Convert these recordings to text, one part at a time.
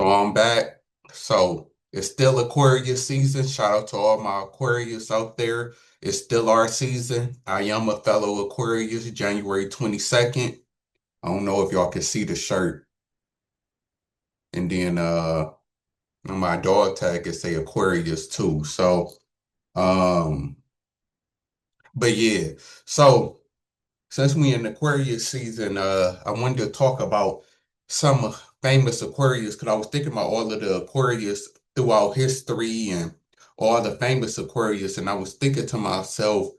So I'm back. So it's still Aquarius season. Shout out to all my Aquarius out there. It's still our season. I am a fellow Aquarius, January 22nd. I don't know if y'all can see the shirt. And then on my dog tag it say Aquarius too. Um but yeah. So since we in Aquarius season, I wanted to talk about some famous Aquarius because I was thinking about all of the Aquarius throughout history and all the famous Aquarius, and I was thinking to myself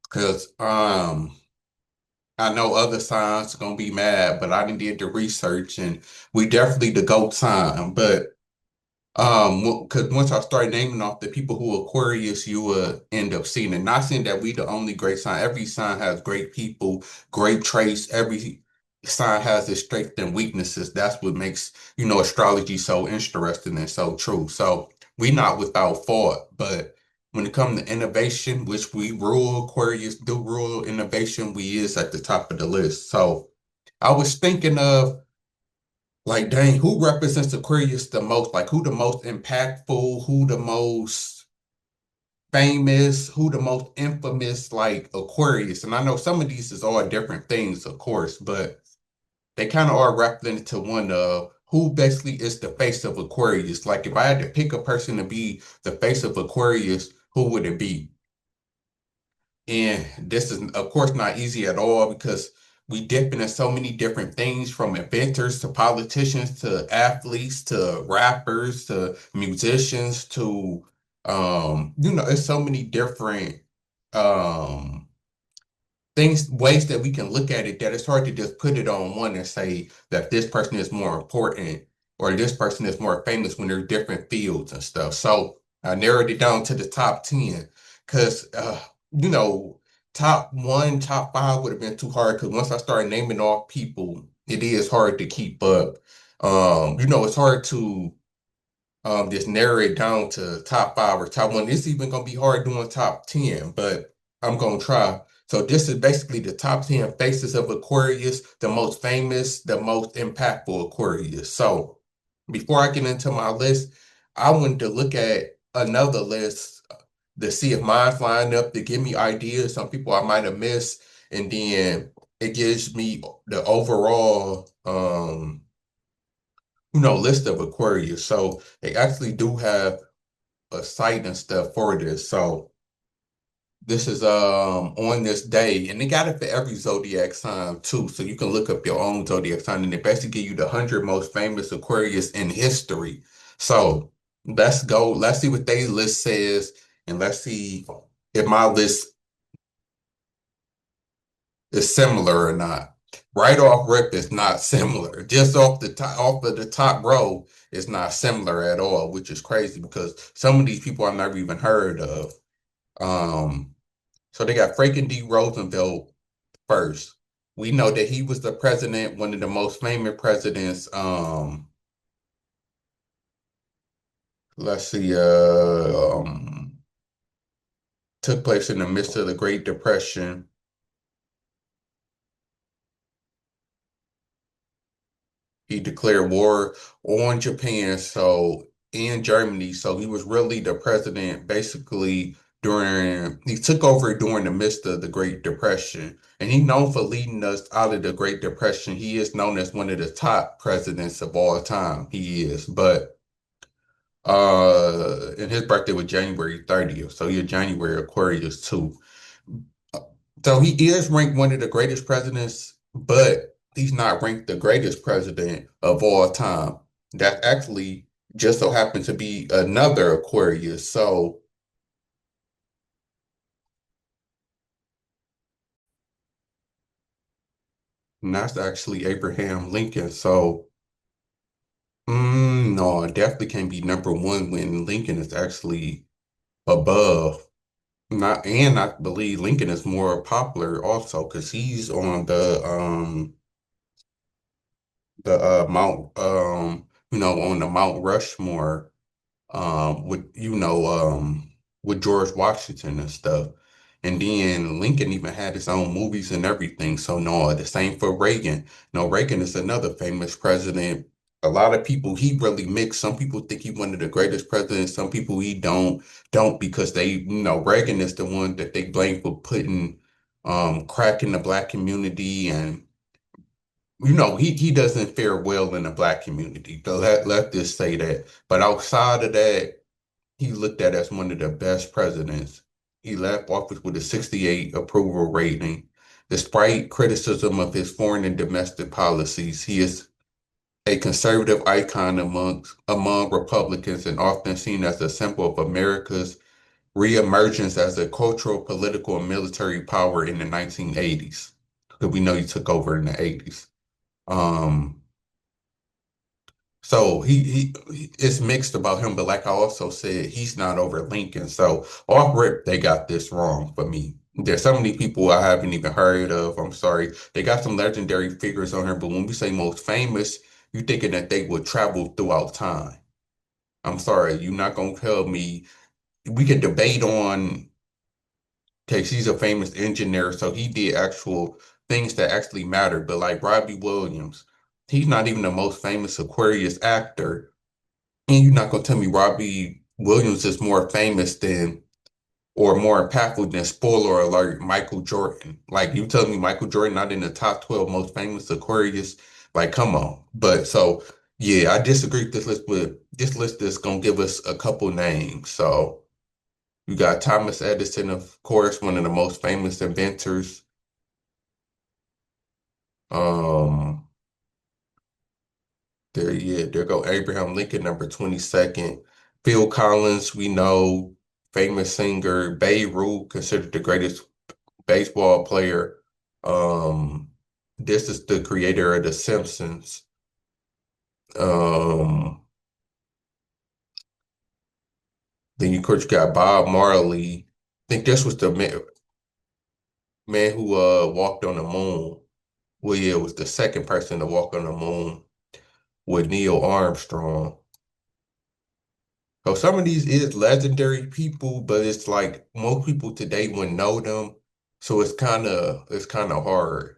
because I know other signs are gonna be mad, but I didn't did the research and we definitely the GOAT sign, but because once I start naming off the people who are Aquarius, you will end up seeing it. Not saying that we the only great sign. Every sign has great people, great traits. Every sign has its strengths and weaknesses. That's what makes, astrology so interesting and so true. So we not without fault, but when it comes to innovation, which we rule, Aquarius do rule innovation, we is at the top of the list. So I was thinking of like, dang, who represents Aquarius the most? Like, who the most impactful? Who the most famous? Who the most infamous? Like Aquarius. And I know some of these is all different things, of course, but they kind of are wrapped into one of who basically is the face of Aquarius. Like, if I had to pick a person to be the face of Aquarius, who would it be? And this is, of course, not easy at all because we dip into so many different things from inventors to politicians to athletes to rappers to musicians to, it's so many different um, things, ways that we can look at it that it's hard to just put it on one and say that this person is more important or this person is more famous when there's different fields and stuff. So I narrowed it down to the top 10 because, you know, top one, top five would have been too hard because once I started naming off people, it is hard to keep up. It's hard to just narrow it down to top five or top one. It's even gonna be hard doing top 10, but I'm gonna try. So this is basically the top 10 faces of Aquarius, the most famous, the most impactful Aquarius. So before I get into my list, I wanted to look at another list to see if mine's lined up to give me ideas, some people I might have missed, and then it gives me the overall list of Aquarius. So they actually do have a site and stuff for this. So this is on this day, and they got it for every zodiac sign too. So you can look up your own zodiac sign, and they basically give you the 100 most famous Aquarius in history. So let's go. Let's see what they list says, and let's see if my list is similar or not. Right off rip, it's not similar. Just off the top, off of the top row, it's not similar at all, which is crazy because some of these people I've never even heard of. Um, so they got Franklin D. Roosevelt first. We know that he was the president, one of the most famous presidents. Let's see, took place in the midst of the Great Depression. He declared war on Japan, so in Germany. So he was really the president basically he took over during the midst of the Great Depression. And he's known for leading us out of the Great Depression. He is known as one of the top presidents of all time. He is. But and his birthday was January 30th. So he's a January Aquarius too. So he is ranked one of the greatest presidents, but he's not ranked the greatest president of all time. That actually just so happened to be another Aquarius. So and that's actually Abraham Lincoln. So no, it definitely can't be number one when Lincoln is actually above. Not and I believe Lincoln is more popular also because he's on the Mount on the Mount Rushmore with with George Washington and stuff. And then Lincoln even had his own movies and everything. So no, the same for Reagan. No, Reagan is another famous president. A lot of people he really mixed. Some people think he one of the greatest presidents. Some people he don't because they, Reagan is the one that they blame for putting crack in the black community, and he doesn't fare well in the black community. So let this say that. But outside of that, he looked at as one of the best presidents. He left office with a 68 approval rating. Despite criticism of his foreign and domestic policies, he is a conservative icon among Republicans and often seen as a symbol of America's reemergence as a cultural, political, and military power in the 1980s. Because we know he took over in the 80s. Um, so it's mixed about him, but like I also said, he's not over Lincoln. So off rip, they got this wrong for me. There's so many people I haven't even heard of. I'm sorry. They got some legendary figures on here, but when we say most famous, you're thinking that they would travel throughout time. I'm sorry, you're not gonna tell me we could debate on okay, he's a famous engineer, so he did actual things that actually mattered. But like Robbie Williams, he's not even the most famous Aquarius actor. And you're not gonna tell me Robbie Williams is more famous than or more impactful than spoiler alert Michael Jordan. Like you tell me Michael Jordan not in the top 12 most famous Aquarius. Like, come on. But so yeah, I disagree with this list, but this list is gonna give us a couple names. So you got Thomas Edison, of course, one of the most famous inventors. Um, there go Abraham Lincoln, number 22nd. Phil Collins, we know, famous singer. Babe Ruth, considered the greatest baseball player. Um, this is the creator of The Simpsons. Um, then you of course got Bob Marley. I think this was the man who walked on the moon. Well, yeah, it was the second person to walk on the moon with Neil Armstrong. So some of these is legendary people, but it's like most people today wouldn't know them. So it's kind of hard.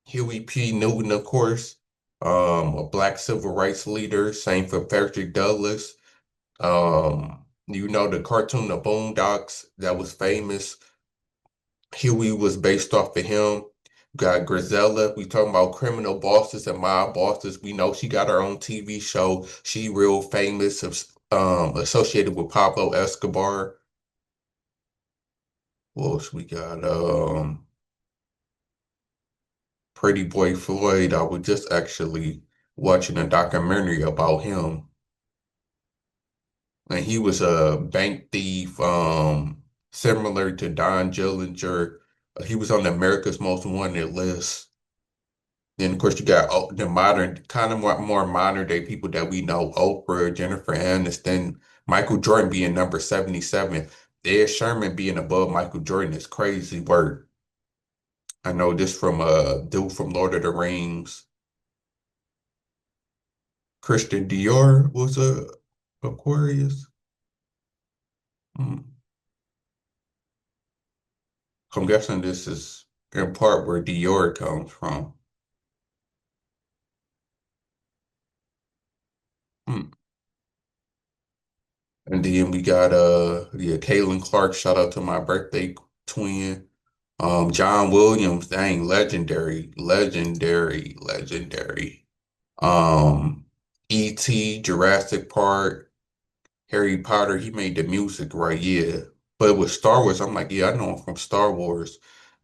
Huey P. Newton, of course, a black civil rights leader. Same for Frederick Douglass. The cartoon The Boondocks that was famous. Huey was based off of him. Got Grisella. We talking about criminal bosses and mob bosses. We know she got her own TV show. She real famous, associated with Pablo Escobar. What else we got? Pretty Boy Floyd. I was just actually watching a documentary about him. And he was a bank thief, similar to Don Dillinger. He was on America's Most Wanted list. Then, of course, you got the modern, kind of more modern day people that we know: Oprah, Jennifer Aniston, Michael Jordan being number 77. Ed Sherman being above Michael Jordan is crazy work. I know this from a dude from Lord of the Rings. Christian Dior was a Aquarius. Hmm. I'm guessing this is in part where Dior comes from. Hmm. And then we got yeah, Caitlin Clark, shout out to my birthday twin. John Williams, dang, legendary, legendary, legendary. Um, E.T., Jurassic Park, Harry Potter, he made the music, right? Yeah. But with Star Wars, I'm like, yeah, I know him from Star Wars,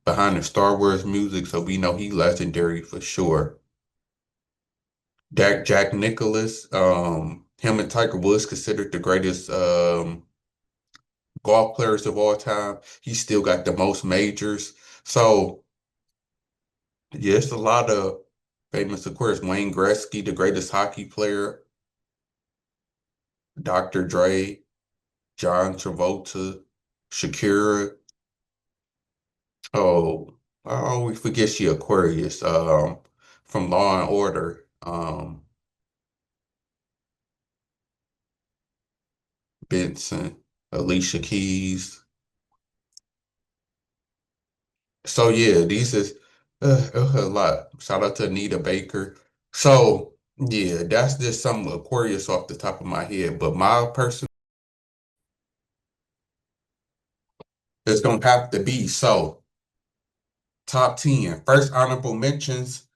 behind the Star Wars music, so we know he legendary for sure. Jack Nicholas, him and Tiger Woods considered the greatest golf players of all time. He still got the most majors. So yeah, it's a lot of famous, of course. Wayne Gretzky, the greatest hockey player. Dr. Dre, John Travolta, Shakira. Oh, I always forget she Aquarius. From Law and Order. Benson, Alicia Keys. So yeah, these is a lot. Shout out to Anita Baker. So. Yeah, that's just some Aquarius off the top of my head. But my person is gonna have to be so top 10. First honorable mentions.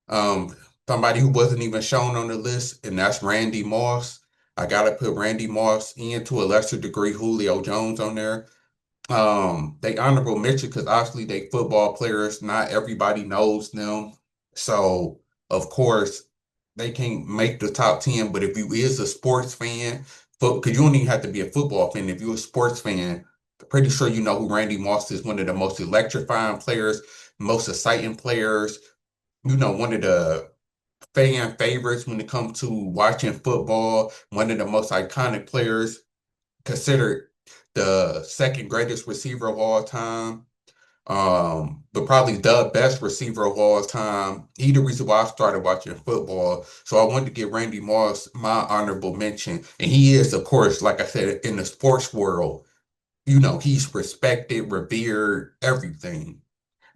Um, Somebody who wasn't even shown on the list, and that's Randy Moss. I gotta put Randy Moss in, to a lesser degree, Julio Jones on there. They honorable mention because obviously they football players. Not everybody knows them, so of course they can't make the top 10. But if you is a sports fan, because you don't even have to be a football fan. If you're a sports fan, pretty sure you know who Randy Moss is. One of the most electrifying players, most exciting players. One of the fan favorites when it comes to watching football. One of the most iconic players, considered the second greatest receiver of all time. But probably the best receiver of all time. He the reason why I started watching football. So I wanted to give Randy Moss my honorable mention. And he is, of course, like I said, in the sports world, he's respected, revered, everything.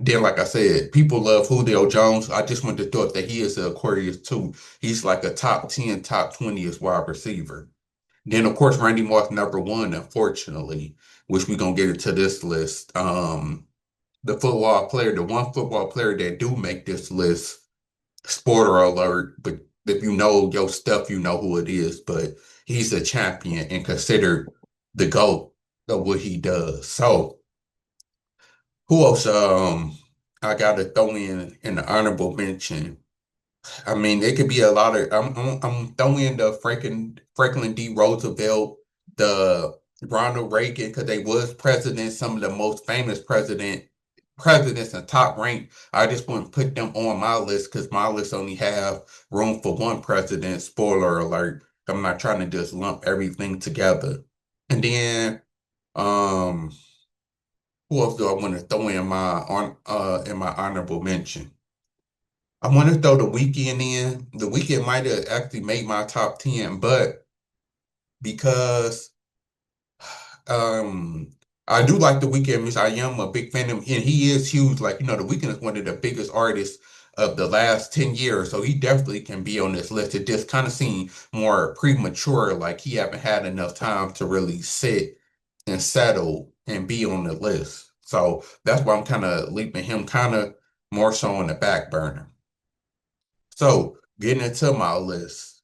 Then, like I said, people love Julio Jones. I just want to thought that he is an Aquarius too. He's like a top 10, top 20 as wide receiver. Then, of course, Randy Moss number one, unfortunately, which we're gonna get into this list. The one football player that do make this list, spoiler alert, but if you know your stuff, you know who it is. But he's a champion and considered the GOAT of what he does. So who else? I gotta throw in the honorable mention. I mean, it could be a lot of. I'm throwing the Franklin D. Roosevelt, the Ronald Reagan, because they was presidents, some of the most famous presidents and top ranked. I just wouldn't put them on my list because my list only have room for one president. Spoiler alert. I'm not trying to just lump everything together. And then, um, who else do I want to throw in my honorable mention? I want to throw the weekend in. The weekend might have actually made my top 10, but because um I do like the weekend music, I am a big fan of him, and he is huge. Like, the weekend is one of the biggest artists of the last 10 years. So he definitely can be on this list. It just kind of seemed more premature, like he haven't had enough time to really sit and settle and be on the list. So that's why I'm kind of leaving him kind of more so on the back burner. So getting into my list,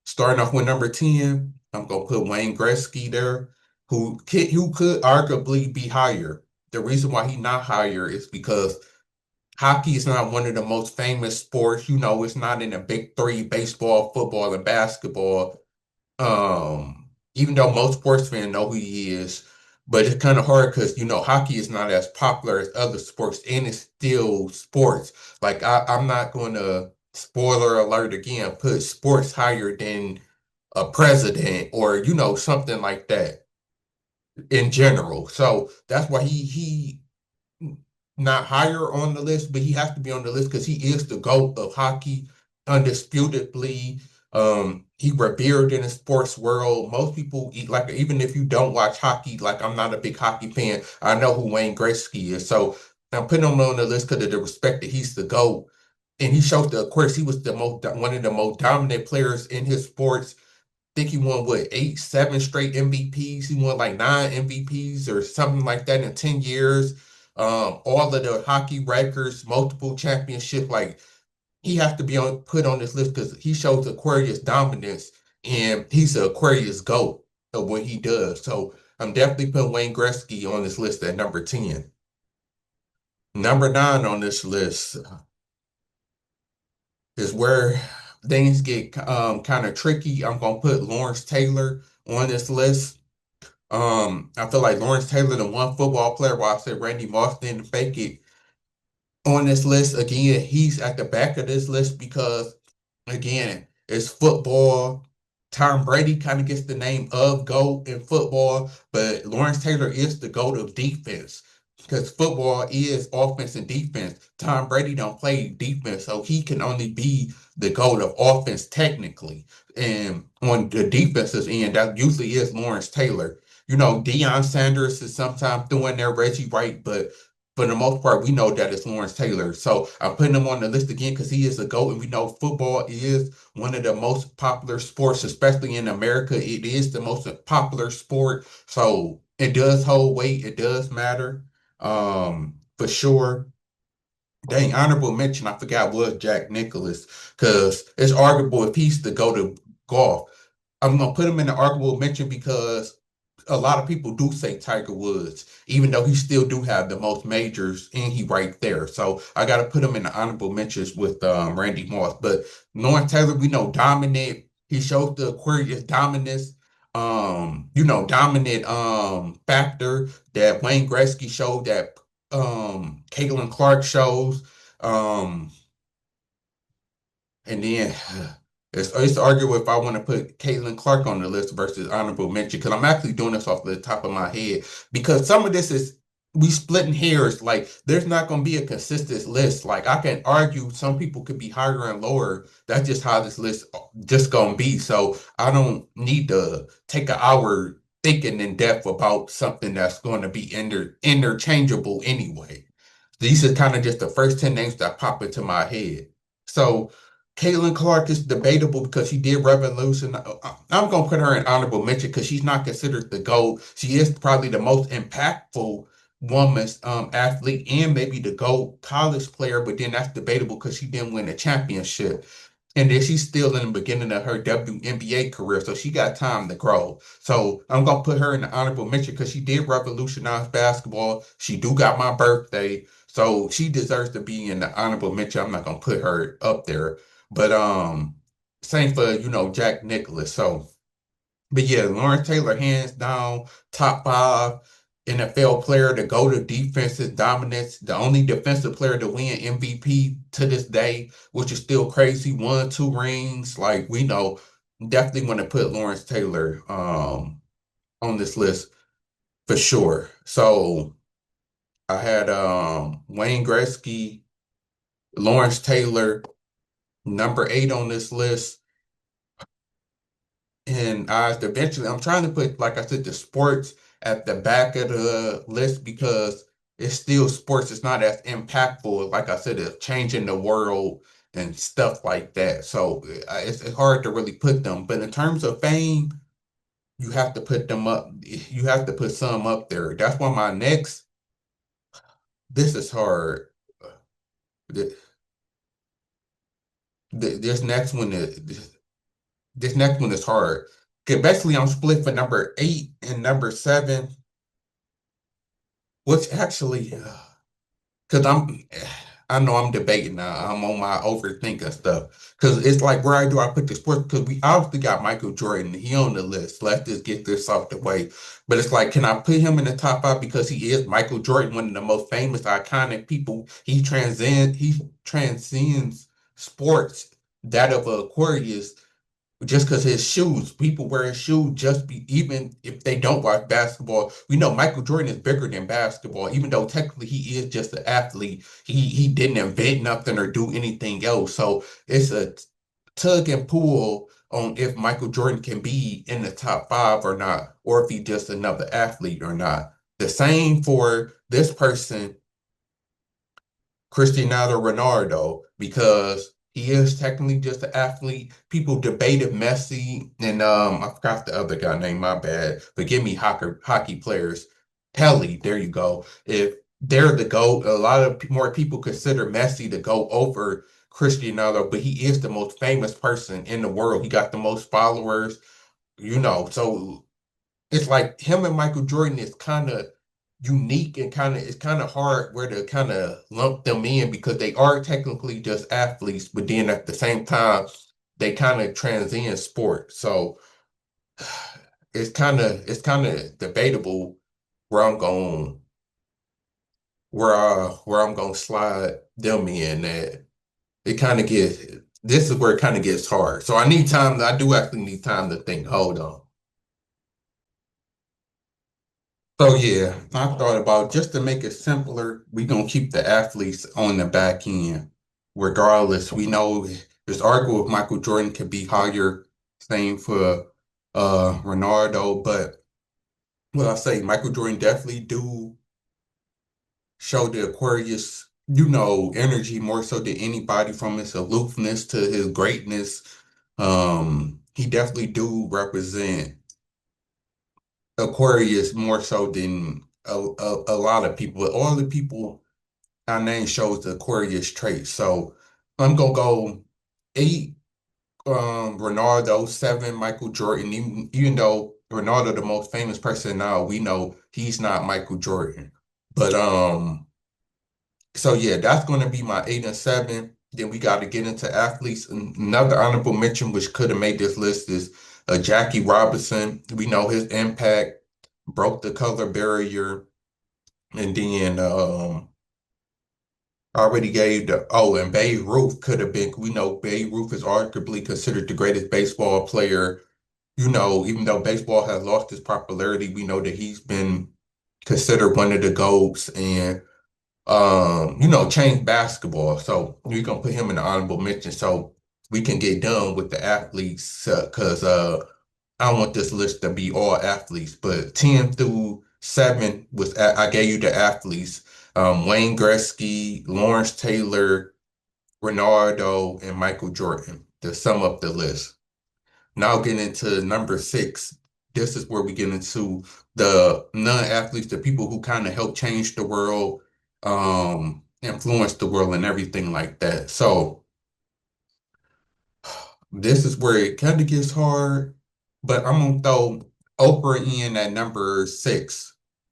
starting off with number 10, I'm gonna put Wayne Gretzky there, who could arguably be higher. The reason why he's not higher is because hockey is not one of the most famous sports. It's not in the big three: baseball, football, and basketball. Even though most sports fans know who he is, but it's kind of hard because hockey is not as popular as other sports, and it's still sports. Like, I'm not going to, spoiler alert again, put sports higher than a president or something like that in general. So that's why he not higher on the list, but he has to be on the list because he is the GOAT of hockey, undisputedly. He revered in the sports world. Most people, like, even if you don't watch hockey, like, I'm not a big hockey fan, I know who Wayne Gretzky is. So I'm putting him on the list because of the respect that he's the GOAT. And he showed of course, he was one of the most dominant players in his sports. Think he won what, eight, seven straight MVPs. He won like nine MVPs or something like that in 10 years. All of the hockey records, multiple championship. Like, he has to be put on this list because he shows Aquarius dominance, and he's the Aquarius GOAT of what he does. So I'm definitely putting Wayne Gretzky on this list at number 10. Number nine on this list is where things get kind of tricky. I'm gonna put Lawrence Taylor on this list. I feel like Lawrence Taylor, the one football player, while I said Randy Moss didn't fake it on this list. Again, he's at the back of this list because, again, it's football. Tom Brady kind of gets the name of GOAT in football, but Lawrence Taylor is the GOAT of defense because football is offense and defense. Tom Brady don't play defense, so he can only be the GOAT of offense technically. And on the defensive end, that usually is Lawrence Taylor. Deion Sanders is sometimes doing there, Reggie White, but for the most part, we know that it's Lawrence Taylor. So I'm putting him on the list again because he is a GOAT, and we know football is one of the most popular sports, especially in America. It is the most popular sport. So it does hold weight. It does matter. For sure. Dang, honorable mention, I forgot was Jack Nicklaus, because it's arguable if he's the go to golf. I'm gonna put him in the arguable mention because a lot of people do say Tiger Woods, even though he still do have the most majors, and he right there. So I got to put him in the honorable mentions with Randy Moss. But Lawrence Taylor, we know dominant. He showed the Aquarius dominance. Dominant factor that Wayne Gretzky showed, that Caitlin Clark shows. Um, and then it's arguable if I want to put Caitlin Clark on the list versus honorable mention, because I'm actually doing this off the top of my head, because some of this is we splitting hairs. Like there's not going to be a consistent list. Like I can argue some people could be higher and lower. That's just how this list just going to be. So I don't need to take an hour thinking in depth about something that's going to be interchangeable anyway. These are kind of just the first 10 names that pop into my head. So Caitlin Clark is debatable because she did revolution. I'm going to put her in honorable mention because she's not considered the GOAT. She is probably the most impactful woman's athlete and maybe the GOAT college player, but then that's debatable because she didn't win a championship. And then she's still in the beginning of her WNBA career, so she got time to grow. So I'm gonna put her in the honorable mention because she did revolutionize basketball. She do got my birthday, so she deserves to be in the honorable mention. I'm not gonna put her up there, but same for Jack Nicklaus. So. But yeah, Lawrence Taylor, hands down, top five NFL player to go to defensive dominance, the only defensive player to win MVP to this day, which is still crazy. Won two rings. Like we know, definitely want to put Lawrence Taylor on this list for sure. So I had Wayne Gretzky, Lawrence Taylor, number 8 on this list. And I eventually, I'm trying to put, like I said, the sports at the back of the list because it's still sports. It's not as impactful, like I said, it's changing the world and stuff like that. So it's hard to really put them. But in terms of fame, you have to put them up. You have to put some up there. That's why my next, this is hard. Th- This next one is, this next one is hard. 'Cause basically, I'm split for number 8 and number 7. Which actually, because I know I'm debating now. I'm on my overthinking stuff. Because it's like, where do I put the sports? Because we obviously got Michael Jordan. He on the list. Let's just get this off the way. But it's like, can I put him in the top 5 because he is Michael Jordan, one of the most famous, iconic people. He transcends sports, that of Aquarius, just because his shoes, people wear his shoes even if they don't watch basketball. We know Michael Jordan is bigger than basketball, even though technically he is just an athlete. He didn't invent nothing or do anything else. So it's a tug and pull on if Michael Jordan can be in the top 5 or not, or if he's just another athlete or not. The same for this person, Cristiano Ronaldo, because he is technically just an athlete. People debated Messi and I forgot the other guy name, my bad. Forgive me, hockey players. Pelé, there you go. If they're the GOAT, a lot of more people consider Messi to go over Cristiano, but he is the most famous person in the world. He got the most followers, so it's like him and Michael Jordan is kind of unique and it's kind of hard where to kind of lump them in because they are technically just athletes, but then at the same time they kind of transcend sport. So it's kind of debatable where I'm going where I'm going to slide them in at. It kind of gets This is where it kind of gets hard. So I do actually need time to think. Hold on. So yeah, I thought about just to make it simpler, we gonna keep the athletes on the back end. Regardless, we know there's arguable if Michael Jordan could be higher, same for Ronaldo, but what I say, Michael Jordan definitely do show the Aquarius, energy more so than anybody, from his aloofness to his greatness. He definitely do represent Aquarius more so than a lot of people. But all the people our name shows the Aquarius trait. So I'm gonna go eight, Ronaldo, seven, Michael Jordan. Even though Ronaldo the most famous person now, we know he's not Michael Jordan. But so yeah, that's gonna be my eight and seven. Then we got to get into athletes. Another honorable mention, which could have made this list, is Jackie Robinson. We know his impact, broke the color barrier, and then I already gave the and Babe Ruth could have been. We know Babe Ruth is arguably considered the greatest baseball player. Even though baseball has lost its popularity, we know that he's been considered one of the GOATs and changed basketball. So we're gonna put him in the honorable mention so we can get done with the athletes, because I don't want this list to be all athletes, but 10 through 7 I gave you the athletes. Wayne Gretzky, Lawrence Taylor, Ronaldo, and Michael Jordan to sum up the list. Now getting into number 6. This is where we get into the non-athletes, the people who kind of help change the world, influence the world and everything like that. So this is where it kind of gets hard, but I'm gonna throw Oprah in at number 6.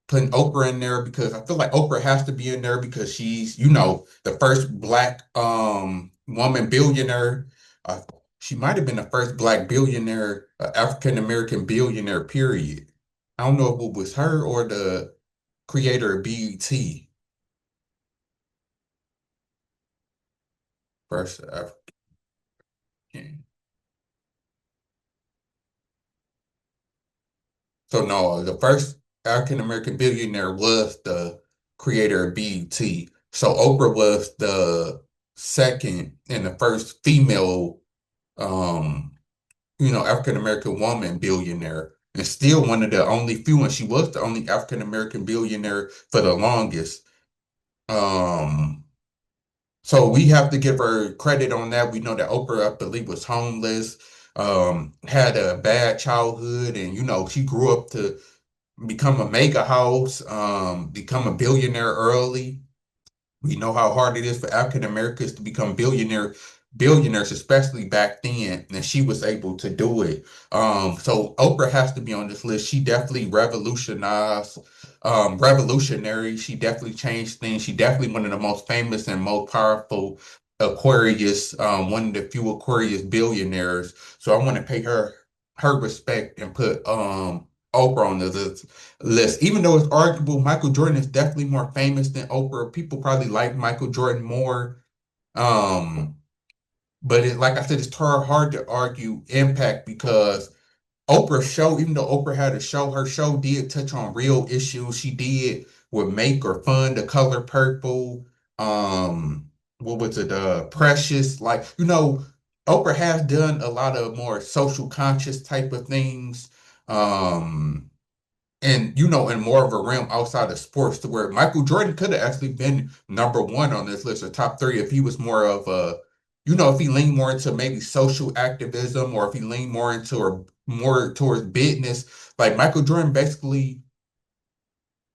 Putting Oprah in there because I feel like Oprah has to be in there because she's, the first black woman billionaire. Uh, she might have been the first black billionaire, African American billionaire, period. I don't know if it was her or the creator of BET, first African. So no, the first African American billionaire was the creator of BET. So Oprah was the second and the first female, um, African American woman billionaire, and still one of the only few. And she was the only African American billionaire for the longest. Um, so we have to give her credit on that. We know that Oprah, I believe, was homeless, had a bad childhood, and she grew up to become a mega house, become a billionaire early. We know how hard it is for African Americans to become billionaires, especially back then, and she was able to do it. So Oprah has to be on this list. She definitely revolutionary. She definitely changed things. She definitely one of the most famous and most powerful Aquarius, one of the few Aquarius billionaires. So I want to pay her respect and put Oprah on the list. Even though it's arguable, Michael Jordan is definitely more famous than Oprah. People probably like Michael Jordan more. Um, but like I said, it's hard to argue impact because Oprah's show, even though Oprah had a show, her show did touch on real issues. She did with Make or Fun, The Color Purple, what was it, Precious. Like, Oprah has done a lot of more social conscious type of things. Um, and in more of a realm outside of sports, to where Michael Jordan could have actually been number one on this list or top three if he was more of a, if he leaned more into maybe social activism, or if he leaned more into or more towards business. Like Michael Jordan, basically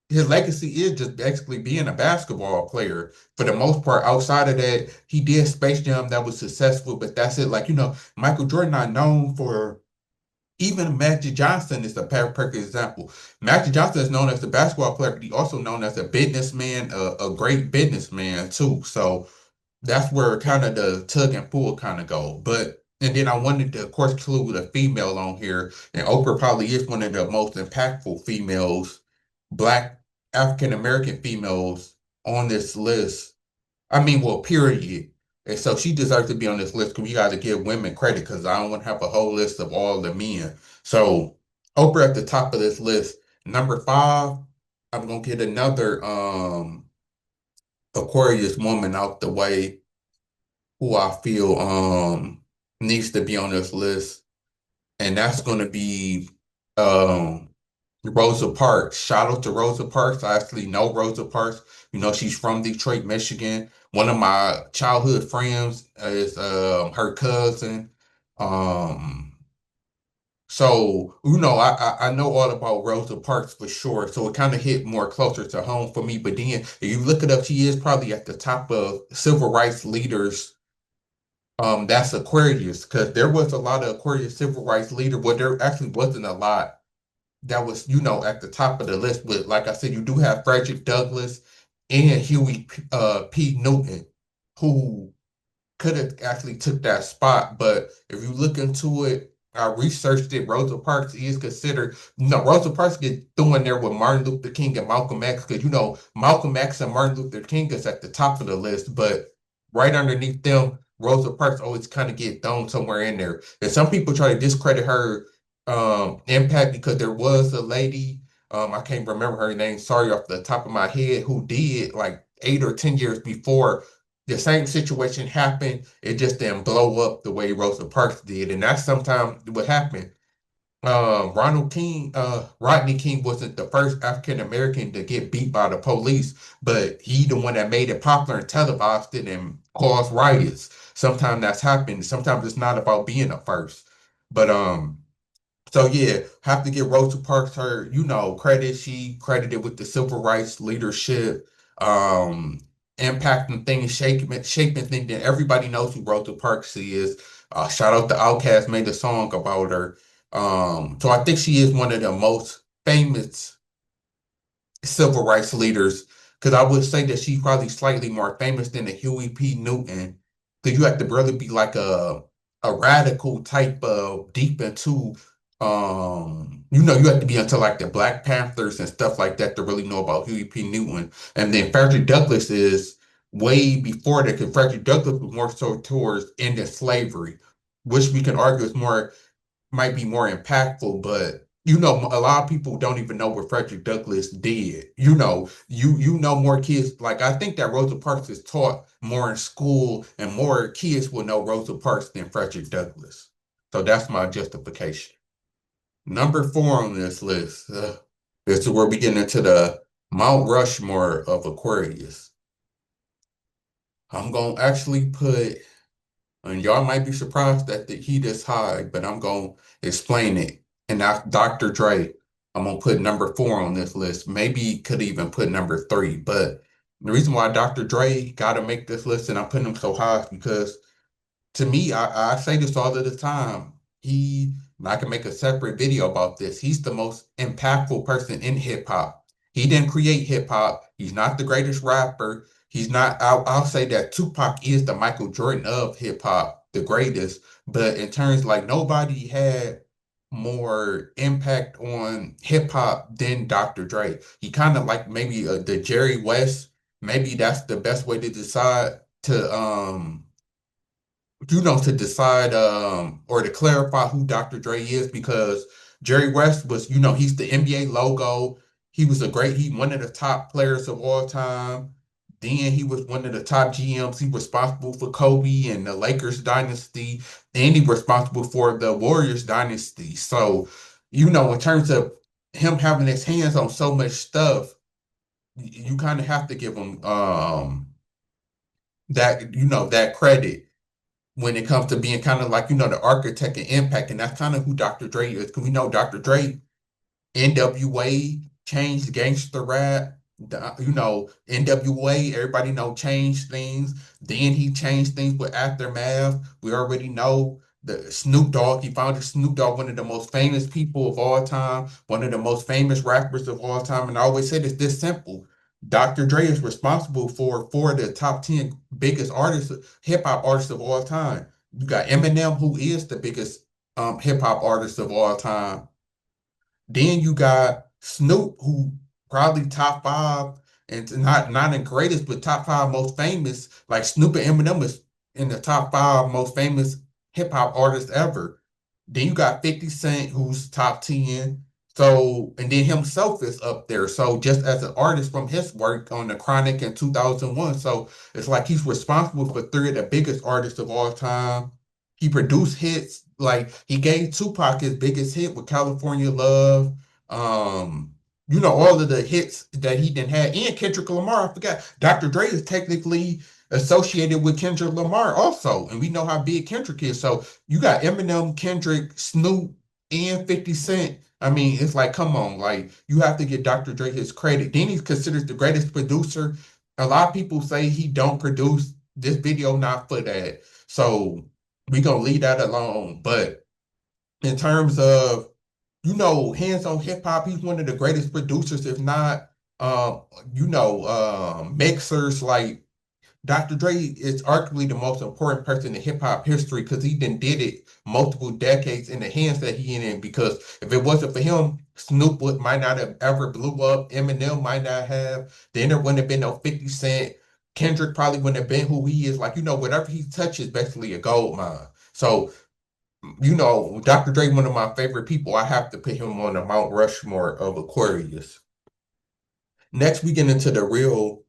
his legacy is just basically being a basketball player for the most part. Outside of that, he did Space Jam that was successful, but that's it. Like, Michael Jordan not known for. Even Magic Johnson is a perfect example. Magic Johnson is known as a basketball player, but he also known as a businessman, a great businessman too. So that's where kind of the tug and pull kind of go. But and then I wanted to, of course, include a female on here, and Oprah probably is one of the most impactful females, Black African American females on this list. I mean, well, period. And so she deserves to be on this list because we got to give women credit, because I don't want to have a whole list of all the men. So Oprah at the top of this list. Number 5, I'm gonna get another Aquarius woman out the way who I feel needs to be on this list. And that's gonna be um Rosa Parks. Shout out to Rosa Parks. I actually know Rosa Parks. You know, she's from Detroit, Michigan. One of my childhood friends is her cousin. Um, so you know, I know all about Rosa Parks for sure. So it kind of hit more closer to home for me. But then if you look it up, she is probably at the top of civil rights leaders. That's Aquarius, because there was a lot of Aquarius civil rights leader. Well, there actually wasn't a lot that was, you know, at the top of the list. But like I said, you do have Frederick Douglass and Huey P. Newton, who could have actually took that spot. But if you look into it, I researched it. Rosa Parks is considered, you know, Rosa Parks get thrown there with Martin Luther King and Malcolm X, because you know Malcolm X and Martin Luther King is at the top of the list, but right underneath them, Rosa Parks always kind of get thrown somewhere in there. And some people try to discredit her impact because there was a lady, I can't remember her name, sorry off the top of my head, who did like 8 or 10 years before the same situation happened. It just didn't blow up the way Rosa Parks did, and that's sometimes what happened. Rodney King wasn't the first African American to get beat by the police, but he the one that made it popular and televised it and caused riots. Sometimes that's happened. Sometimes it's not about being a first, but so yeah, have to give Rosa Parks her, you know, credit. She credited with the civil rights leadership, um, impacting things, shaping things that everybody knows who Rosa Parks is. Shout out to Outkast made a song about her. So I think she is one of the most famous civil rights leaders, because I would say that she's probably slightly more famous than the Huey P. Newton, because you have to really be like a radical type of deep into you know, you have to be into like the Black Panthers and stuff like that to really know about Huey P. Newton. And then Frederick Douglass is way before that, because Frederick Douglass was more so towards ending slavery, which we can argue is more might be more impactful, but you know, a lot of people don't even know what Frederick Douglass did. You know, you know more kids. Like I think that Rosa Parks is taught more in school, and more kids will know Rosa Parks than Frederick Douglass. So that's my justification. Number four on this list, this is where we get into the Mount Rushmore of Aquarius. I'm gonna actually put. And y'all might be surprised that the heat is high, but I'm going to explain it. And that's Dr. Dre. I'm going to put number four on this list. Maybe could even put number three. But the reason why Dr. Dre got to make this list and I'm putting him so high is because to me, I say this all of the time. And I can make a separate video about this. He's the most impactful person in hip hop. He didn't create hip hop. He's not the greatest rapper. He's not, I'll say that Tupac is the Michael Jordan of hip hop, the greatest. But in terms like nobody had more impact on hip hop than Dr. Dre. He kind of like maybe the Jerry West. Maybe that's the best way to decide to you know, to decide or to clarify who Dr. Dre is, because Jerry West was, you know, he's the NBA logo. He one of the top players of all time. Then he was one of the top GMs. He responsible for Kobe and the Lakers dynasty, and he responsible for the Warriors dynasty. So, you know, in terms of him having his hands on so much stuff, you kind of have to give him that, you know, that credit when it comes to being kind of like, you know, the architect and impact. And that's kind of who Dr. Dre is. Because we know Dr. Dre, NWA, changed gangster rap. You know, NWA, everybody know changed things. Then he changed things with Aftermath. We already know the Snoop Dogg. He founded Snoop Dogg, one of the most famous people of all time, one of the most famous rappers of all time. And I always say this simple. Dr. Dre is responsible for four of the top 10 biggest artists, hip hop artists of all time. You got Eminem, who is the biggest hip hop artist of all time. Then you got Snoop, who probably top five, and not the greatest, but top five most famous. Like Snoop and Eminem is in the top five most famous hip hop artists ever. Then you got 50 Cent, who's top 10. So, and then himself is up there. So, just as an artist from his work on The Chronic in 2001. So, it's like he's responsible for three of the biggest artists of all time. He produced hits. Like, he gave Tupac his biggest hit with California Love. Um, all of the hits that he didn't have, and Kendrick Lamar. I forgot. Dr. Dre is technically associated with Kendrick Lamar also, and we know how big Kendrick is. So you got Eminem, Kendrick, Snoop, and 50 Cent. I mean, it's like, come on, like you have to give Dr. Dre his credit. Then he's considered the greatest producer. A lot of people say he don't produce this video, not for that. So we gonna leave that alone. But in terms of hands on hip hop, he's one of the greatest producers, if not mixers. Like Dr. Dre is arguably the most important person in hip hop history because he did it multiple decades in the hands that he in. Because if it wasn't for him, might not have ever blew up. Eminem might not have. Then there wouldn't have been no 50 Cent. Kendrick probably wouldn't have been who he is. Like, whatever he touches, basically a gold mine. So, Dr. Dre, one of my favorite people. I have to put him on the Mount Rushmore of Aquarius. Next, we get into the real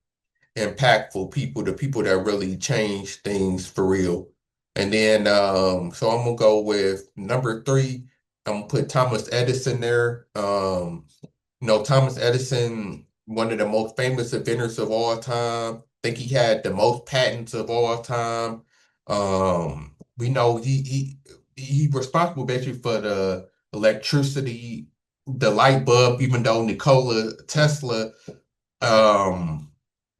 impactful people, the people that really change things for real. And then, so I'm gonna go with number three. I'm gonna put Thomas Edison there. Thomas Edison, one of the most famous inventors of all time. I think he had the most patents of all time. We know he responsible basically for the electricity, the light bulb, even though Nikola Tesla um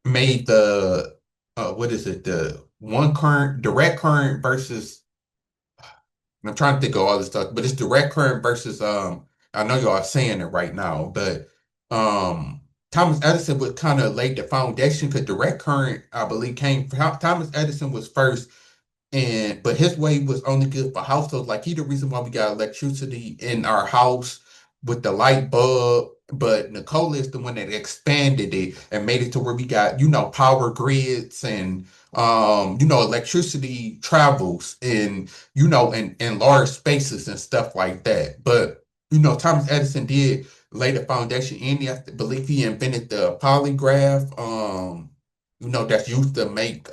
made the what is it, the one current direct current versus, I'm trying to think of all this stuff, but it's direct current versus I know y'all are saying it right now, but um Thomas Edison would kind of laid the foundation because direct current, I believe, came Thomas Edison was first, and but his way was only good for households. Like he the reason why we got electricity in our house with the light bulb. But Nikola is the one that expanded it and made it to where we got, power grids and electricity travels in large spaces and stuff like that. But Thomas Edison did lay the foundation, and I believe he invented the polygraph, that's used to make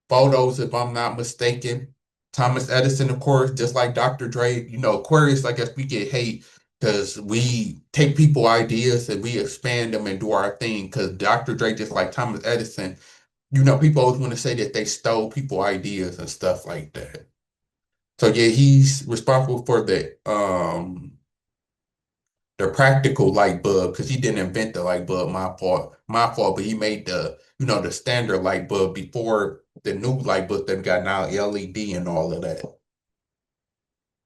photos, if I'm not mistaken. Thomas Edison, of course, just like Dr. Dre, Aquarius, I guess we get hate because we take people ideas and we expand them and do our thing. Because Dr. Dre, just like Thomas Edison, people always want to say that they stole people ideas and stuff like that. So yeah, he's responsible for the practical light bulb because he didn't invent the light bulb. My fault. But he made the standard light bulb before the new light bulb that we got now, LED and all of that.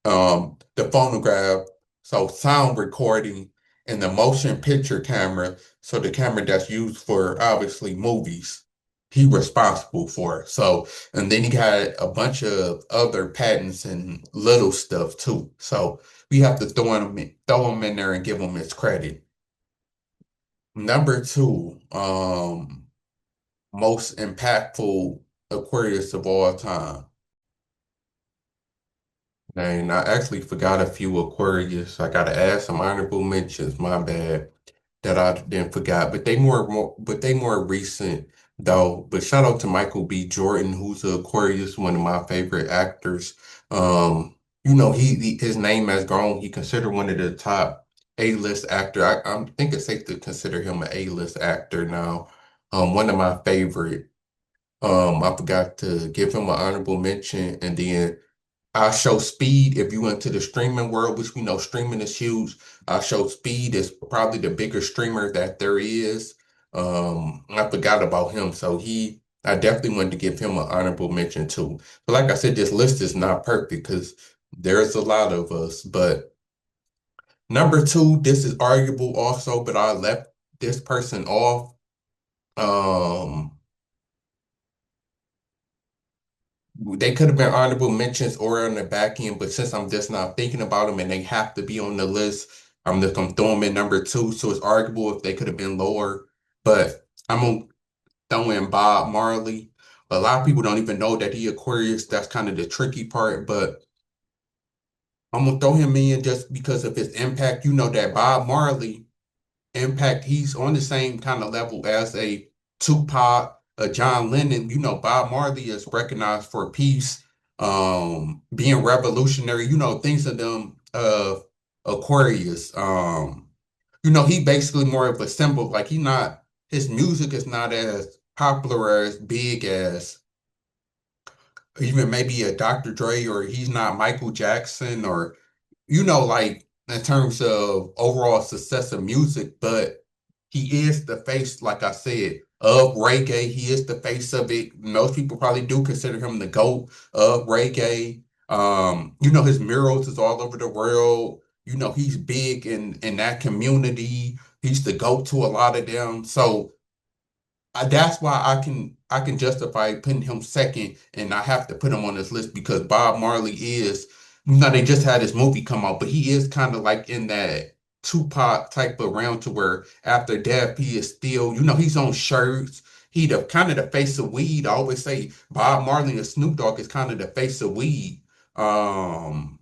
The phonograph, so sound recording, and the motion picture camera, so the camera that's used for obviously movies, he responsible for it. So, and then he got a bunch of other patents and little stuff too. So we have to throw him in there and give him his credit. Number two, most impactful Aquarius of all time. And I actually forgot a few Aquarius. I gotta add some honorable mentions, my bad, that I didn't forgot. But they more recent though. But shout out to Michael B. Jordan, who's a Aquarius, one of my favorite actors. His name has grown. He considered one of the top A-list actor. I think it's safe to consider him an A-list actor now. One of my favorite. I forgot to give him an honorable mention, and then I show speed if you went to the streaming world, which we know streaming is huge. I show speed is probably the biggest streamer that there is. I forgot about him, so I definitely wanted to give him an honorable mention too. But like I said, this list is not perfect because there's a lot of us. But number two, this is arguable also, but I left this person off. Um, They could have been honorable mentions or on the back end, but since I'm just not thinking about them and they have to be on the list, I'm just gonna throw them in number two. So it's arguable if they could have been lower, but I'm gonna throw in Bob Marley. A lot of people don't even know that he Aquarius. That's kind of the tricky part, but I'm gonna throw him in just because of his impact. You know that Bob Marley impact, he's on the same kind of level as a Tupac, a John Lennon. Bob Marley is recognized for peace, being revolutionary, things of them Aquarius. He basically more of a symbol. Like his music is not as popular, as big as even maybe a Dr. Dre, or he's not Michael Jackson, or like in terms of overall success of music, but he is the face, like I said, of reggae. He is the face of it. Most people probably do consider him the GOAT of reggae. His murals is all over the world. He's big in that community. He's the GOAT to a lot of them. So that's why I can justify putting him second, and I have to put him on this list because Bob Marley is, they just had this movie come out, but he is kind of like in that Tupac type of realm to where after death he is still, he's on shirts. He the kind of the face of weed. I always say Bob Marley and Snoop Dogg is kind of the face of weed. Um,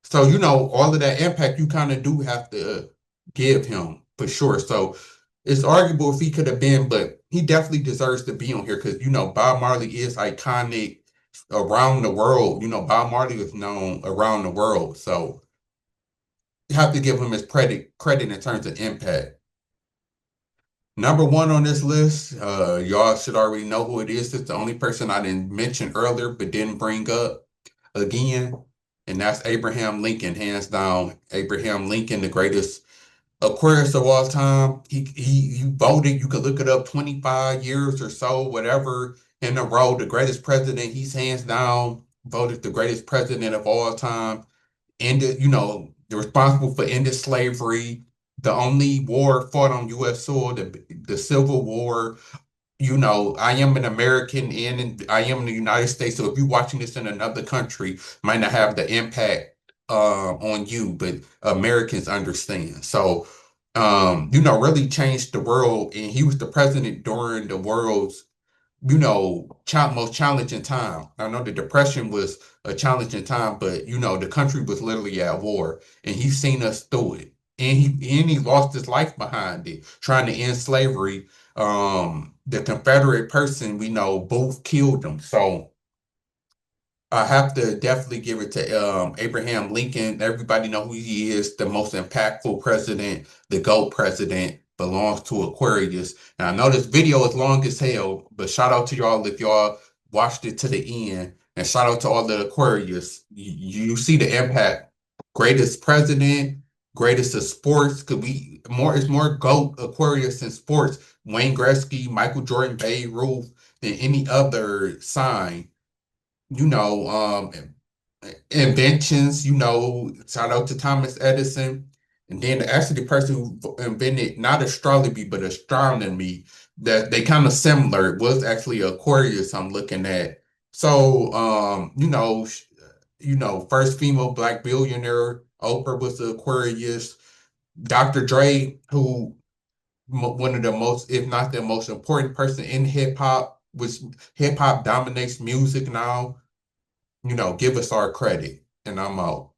so all of that impact you kind of do have to give him for sure. So it's arguable if he could have been, but he definitely deserves to be on here because Bob Marley is iconic around the world. Bob Marley is known around the world, so you have to give him his credit in terms of impact. Number one on this list, y'all should already know who it is. It's the only person I didn't mention earlier but didn't bring up again, and that's Abraham Lincoln, hands down. Abraham Lincoln, the greatest Aquarius of all time. He voted, you could look it up, 25 years or so, whatever, in a row, the greatest president. He's hands down voted the greatest president of all time. Ended, responsible for ending slavery. The only war fought on U.S. soil, the Civil War. I am an American and I am in the United States. So if you're watching this in another country, might not have the impact on you, but Americans understand. So, really changed the world. And he was the president during the world's, most challenging time. I know the Depression was a challenging time, but the country was literally at war, and he's seen us through it. And he lost his life behind it, trying to end slavery. The Confederate person we know, Booth, killed him. So I have to definitely give it to Abraham Lincoln. Everybody know who he is, the most impactful president, the GOAT president, belongs to Aquarius. Now I know this video is long as hell, but shout out to y'all if y'all watched it to the end. And shout out to all the Aquarius. You see the impact. Greatest president, greatest of sports. Could we more? It's more GOAT Aquarius in sports. Wayne Gretzky, Michael Jordan, Babe Ruth than any other sign. you know, um, inventions, shout out to Thomas Edison. And then actually the person who invented not astrology, but astronomy, that they kind of similar. It was actually Aquarius I'm looking at. So, first female black billionaire, Oprah was the Aquarius. Dr. Dre, who one of the most, if not the most important person in hip hop, which hip hop dominates music now. Give us our credit. And I'm out.